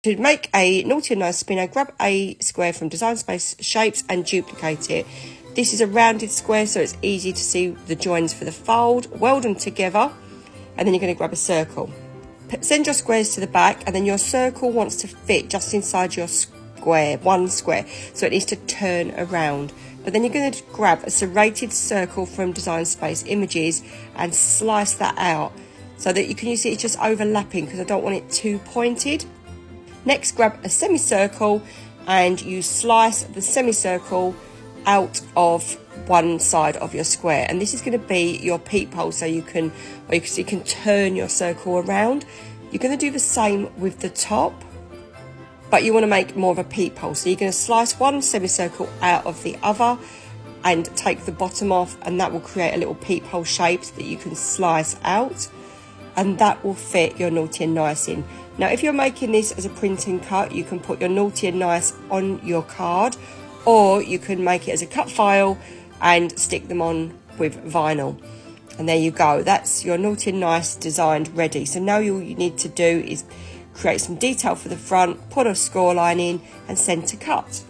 To make a naughty and nice spinner, grab a square from Design Space Shapes and duplicate it. This is a rounded square, so it's easy to see the joins for the fold. Weld them together, and then you're going to grab a circle. Send your squares to the back, and then your circle wants to fit just inside your square, one square, so it needs to turn around. But then you're going to grab a serrated circle from Design Space Images and slice that out so that you can see it's just overlapping, because I don't want it too pointed. Next, grab a semicircle and you slice the semicircle out of one side of your square, and this is going to be your peephole, so you can turn your circle around. You're going to do the same with the top, but you want to make more of a peephole, so you're going to slice one semicircle out of the other and take the bottom off, and that will create a little peephole shape that you can slice out, and that will fit your naughty and nice in. Now, if you're making this as a print and cut, you can put your naughty and nice on your card, or you can make it as a cut file and stick them on with vinyl. And there you go, that's your naughty and nice designed ready. So now all you need to do is create some detail for the front, put a score line in and send to cut.